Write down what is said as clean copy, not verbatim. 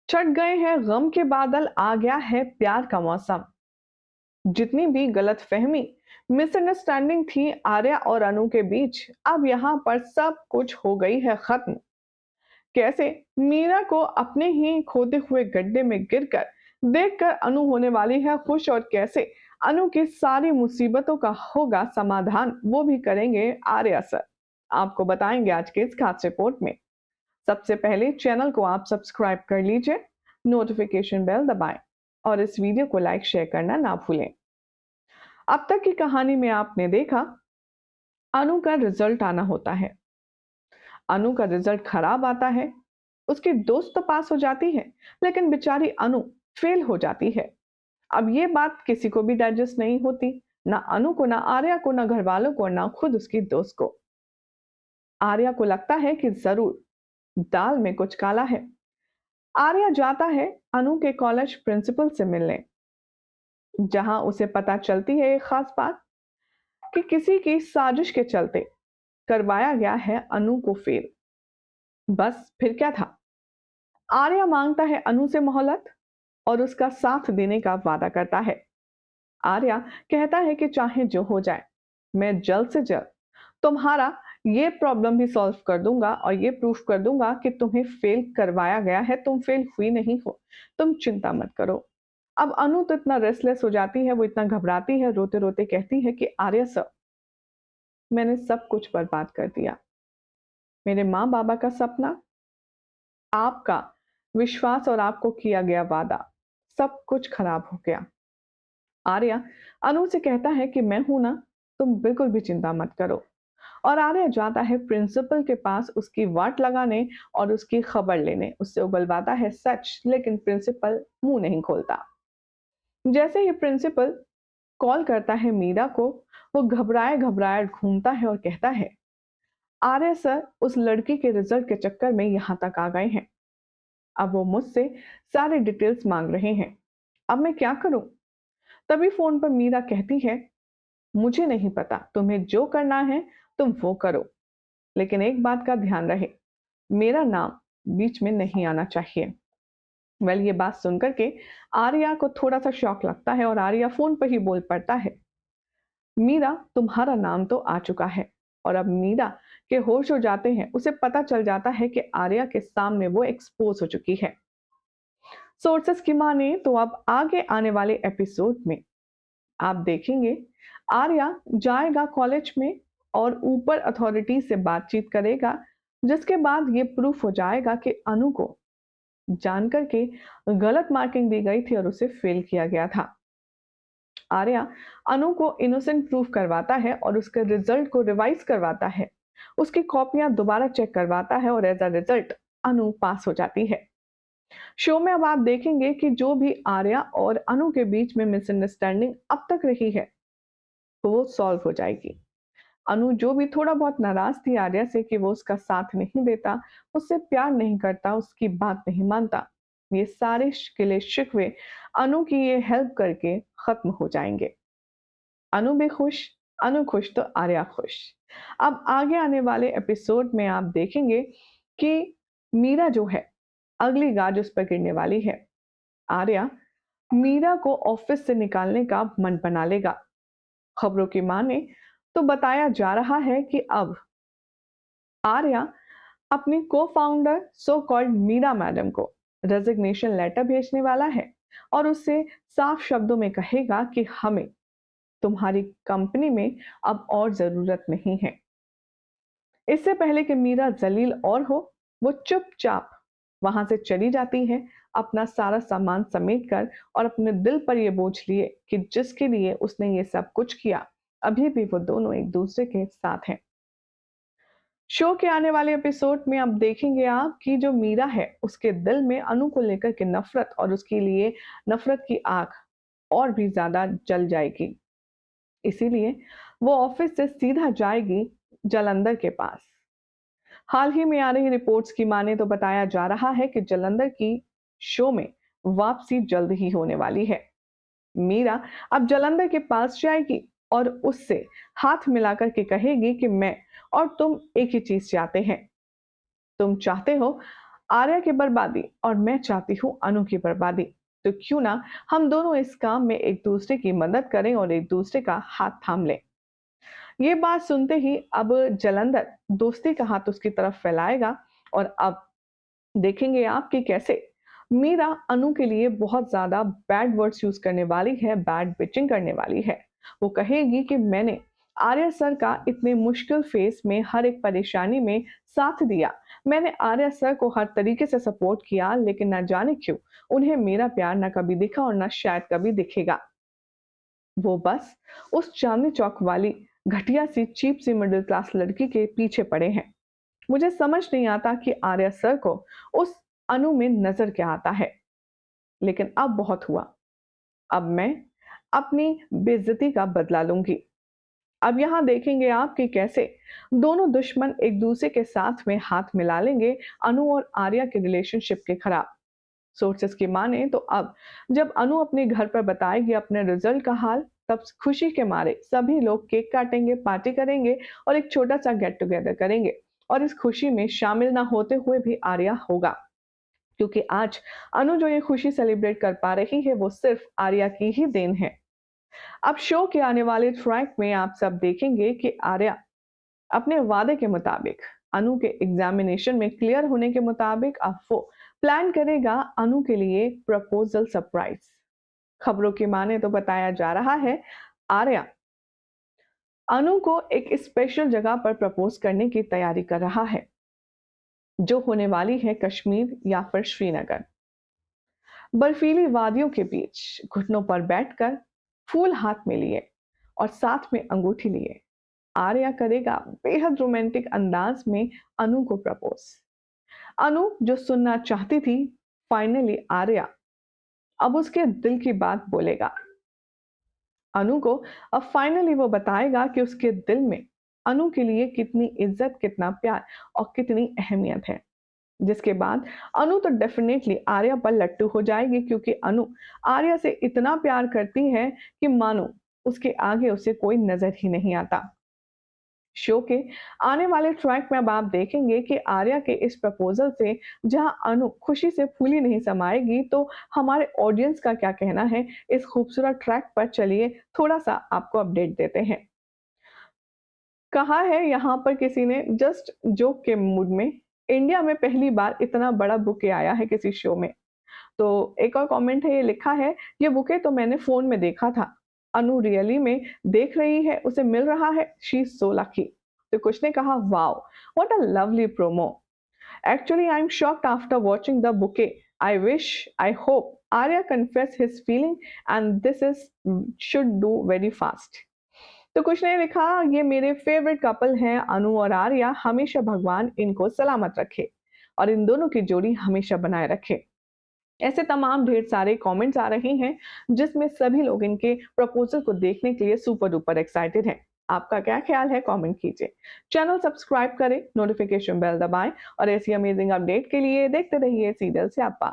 छट गए हैं गम के बादल, आ गया है प्यार का मौसम। जितनी भी गलतफहमी, मिसअंडरस्टैंडिंग थी आर्या और अनु के बीच, अब यहाँ पर सब कुछ हो गई है खत्म। कैसे मीरा को अपने ही खोदे हुए गड्ढे में गिरकर देखकर अनु होने वाली है खुश, और कैसे अनु की सारी मुसीबतों का होगा समाधान, वो भी करेंगे आर्या सर। आपको बताएंगे आज के इस खास रिपोर्ट में। सबसे पहले चैनल को आप सब्सक्राइब कर लीजिए, नोटिफिकेशन बेल दबाएं और इस वीडियो को लाइक शेयर करना ना भूलें। अब तक की कहानी में आपने देखा, अनु का रिजल्ट आना होता है। अनु का रिजल्ट खराब आता है। उसकी दोस्त तो पास हो जाती है, लेकिन बेचारी अनु फेल हो जाती है। अब ये बात किसी को भी डाइजेस्ट नहीं होती, ना अनु को, ना आर्या को, ना घर वालों को, ना खुद उसकी दोस्त को। आर्या को लगता है कि जरूर दाल में कुछ काला है। आर्या जाता है अनु के कॉलेज प्रिंसिपल से मिलने, जहां उसे पता चलती है एक खास बात कि किसी की साजिश के चलते करवाया गया है अनु को फेल। बस फिर क्या था, आर्या मांगता है अनु से मोहलत और उसका साथ देने का वादा करता है। आर्या कहता है कि चाहे जो हो जाए, मैं जल्द से जल्द तुम्हारा ये प्रॉब्लम भी सॉल्व कर दूंगा और ये प्रूफ कर दूंगा कि तुम्हें फेल करवाया गया है, तुम फेल हुई नहीं हो, तुम चिंता मत करो। अब अनु तो इतना रेस्टलेस हो जाती है, वो इतना घबराती है, रोते रोते कहती है कि आर्य सर, मैंने सब कुछ बर्बाद कर दिया। मेरे माँ बाबा का सपना, आपका विश्वास और आपको किया गया वादा, सब कुछ खराब हो गया। आर्या अनु से कहता है कि मैं हूं ना, तुम बिल्कुल भी चिंता मत करो। और आर्या जाता है प्रिंसिपल के पास उसकी वाट लगाने और उसकी खबर लेने। उससे उगलवाता है सच, लेकिन प्रिंसिपल मुंह नहीं खोलता। जैसे ही प्रिंसिपल कॉल करता है मीरा को, वो घबराए घबराए घूमता है और कहता है, आर्य सर उस लड़की के रिजल्ट के चक्कर में यहाँ तक आ गए हैं। अब वो मुझसे सारे डिटेल्स मांग रहे हैं। अब मैं क्या करूं? तभी फोन पर मीरा कहती है, मुझे नहीं पता, तुम्हें जो करना है तुम वो करो, लेकिन एक बात का ध्यान रहे, मेरा नाम बीच में नहीं आना चाहिए। ये बात सुनकर के आर्या को थोड़ा सा शॉक लगता है और आर्या फोन पर ही बोल पड़ता है, मीरा तुम्हारा नाम तो आ चुका है। और अब मीरा के होश हो जाते हैं। उसे पता चल जाता है कि आर्या के सामने वो एक्सपोज हो चुकी है। सोर्सेस की माने तो अब आगे आने वाले एपिसोड में आप देखेंगे, आर्या जाएगा कॉलेज में और ऊपर अथॉरिटी से बातचीत करेगा, जिसके बाद ये प्रूफ हो जाएगा कि अनु को जानकर के गलत मार्किंग दी गई थी और उसे फेल किया गया था। आर्या अनु को इनोसेंट प्रूफ करवाता है और उसके रिजल्ट को रिवाइज करवाता है, उसकी कॉपियां दोबारा चेक करवाता है और एज अ रिजल्ट अनु पास हो जाती है। शो में अब आप देखेंगे कि जो भी आर्या और अनु के बीच में मिसअंडरस्टैंडिंग अब तक रही है, तो वो सॉल्व हो जाएगी। अनु जो भी थोड़ा बहुत नाराज थी आर्या से कि वो उसका साथ नहीं देता, उससे प्यार नहीं करता, उसकी बात नहीं मानता, ये सारे गिले शिकवे अनु की ये हेल्प करके खत्म हो जाएंगे। अनु भी खुश, अनु खुश तो आर्या खुश। अब आगे आने वाले एपिसोड में आप देखेंगे कि मीरा जो है, अगली गाज उस पर गिरने वाली है। आर्या मीरा को ऑफिस से निकालने का मन बना लेगा। खबरों की माने तो बताया जा रहा है कि अब आर्या अपनी को founder so called Meera madam को रेजिग्नेशन लेटर भेजने वाला है और उससे साफ शब्दों में कहेगा कि हमें तुम्हारी कंपनी में अब और जरूरत नहीं है। इससे पहले कि मीरा जलील और हो, वो चुपचाप वहां से चली जाती है, अपना सारा सामान समेट कर, और अपने दिल पर यह बोझ लिए कि जिसके लिए उसने ये सब कुछ किया, अभी भी वो दोनों एक दूसरे के साथ हैं। शो के आने वाले एपिसोड में अब देखेंगे आप कि जो मीरा है, उसके दिल में अनु को लेकर के नफरत और उसके लिए नफरत की आग और भी ज्यादा जल जाएगी। इसीलिए वो ऑफिस से सीधा जाएगी जालंधर के पास। हाल ही में आ रही रिपोर्ट्स की माने तो बताया जा रहा है कि जालंधर की शो में वापसी जल्द ही होने वाली है। मीरा अब जालंधर के पास जाएगी और उससे हाथ मिलाकर के कहेगी कि मैं और तुम एक ही चीज चाहते हैं। तुम चाहते हो आर्या की बर्बादी और मैं चाहती हूँ अनु की बर्बादी। तो क्यों ना हम दोनों इस काम में एक दूसरे की मदद करें और एक दूसरे का हाथ थाम लें। ये बात सुनते ही अब जलंधर दोस्ती का हाथ उसकी तरफ फैलाएगा और अब देखेंगे आप कि कैसे मीरा अनु के लिए बहुत ज्यादा बैड वर्ड्स यूज करने वाली है, बैड बिचिंग करने वाली है। वो कहेगी कि मैंने आर्या सर का इतने मुश्किल फेस में हर एक परेशानी में साथ दिया। मैंने आर्या सर को हर तरीके से सपोर्ट किया, लेकिन ना जाने क्यों उन्हें मेरा प्यार ना कभी दिखा और ना शायद कभी दिखेगा। वो बस उस चांदनी चौक वाली घटिया सी चीप सी मिडिल क्लास लड़की के पीछे पड़े हैं। मुझे समझ नहीं आता कि आर्या सर को उस अनु में नजर क्या आता है। लेकिन अब बहुत हुआ। अब मैं अपनी बेइज्जती का बदला लूंगी। अब यहाँ देखेंगे आप कि कैसे दोनों दुश्मन एक दूसरे के साथ में हाथ मिला लेंगे अनु और आर्या के रिलेशनशिप के खराब। सोर्सेस की माने तो अब जब अनु अपने घर पर बताएगी अपने रिजल्ट का हाल, तब खुशी के मारे सभी लोग केक काटेंगे, पार्टी करेंगे और एक छोटा सा गेट टुगेदर करेंगे। और इस खुशी में शामिल ना होते हुए भी आर्या होगा, क्योंकि आज अनु जो ये खुशी सेलिब्रेट कर पा रही है वो सिर्फ आर्या की ही देन है। अब शो के आने वाले ट्रैक में आप सब देखेंगे कि आर्या अपने वादे के मुताबिक अनु के एग्जामिनेशन में क्लियर होने के मुताबिक अब वो प्लान करेगा अनु के लिए प्रपोजल सरप्राइज। खबरों की माने तो बताया जा रहा है आर्या अनु को एक स्पेशल जगह पर प्रपोज करने की तैयारी कर रहा है, जो होने वाली है कश्मीर या फिर श्रीनगर। बर्फीली वादियों के बीच घुटनों पर बैठकर फूल हाथ में लिए और साथ में अंगूठी लिए आर्या करेगा बेहद रोमांटिक अंदाज में अनु को प्रपोज। अनु जो सुनना चाहती थी, फाइनली आर्या अब उसके दिल की बात बोलेगा। अनु को अब फाइनली वो बताएगा कि उसके दिल में अनु के लिए कितनी इज्जत, कितना प्यार और कितनी अहमियत है। जिसके बाद अनु तो डेफिनेटली आर्या पर लट्टू हो जाएगी, क्योंकि अनु आर्या से इतना प्यार करती है कि मानो उसके आगे उसे कोई नजर ही नहीं आता। शो के आने वाले ट्रैक में अब आप देखेंगे कि आर्या के इस प्रपोजल से जहां अनु खुशी से फूली नहीं समाएगी, तो हमारे ऑडियंस का क्या कहना है इस खूबसूरत ट्रैक पर, चलिए थोड़ा सा आपको अपडेट देते हैं। कहा है यहाँ पर किसी ने जस्ट जोक के मूड में, इंडिया में पहली बार इतना बड़ा बुके आया है किसी शो में। तो एक और कमेंट है, ये लिखा है, ये बुके तो मैंने फोन में देखा था, अनु रियली में देख रही है, उसे मिल रहा है, शी इज सो लकी। तो कुछ ने कहा wow what a lovely promo, actually I am shocked after watching the bouquet, I wish I hope Arya confess his feeling and this is should do very fast. तो कुछ ने लिखा, ये मेरे फेवरेट कपल हैं अनु और आर्या, हमेशा भगवान इनको सलामत रखे और इन दोनों की जोड़ी हमेशा बनाए रखे। ऐसे तमाम ढेर सारे कमेंट्स आ रहे हैं, जिसमें सभी लोग इनके प्रपोजल को देखने के लिए सुपर डुपर एक्साइटेड हैं। आपका क्या ख्याल है, कमेंट कीजिए। चैनल सब्सक्राइब करें, नोटिफिकेशन बेल दबाएं और ऐसी अमेजिंग अपडेट के लिए देखते रहिए सीरियल स्यापा।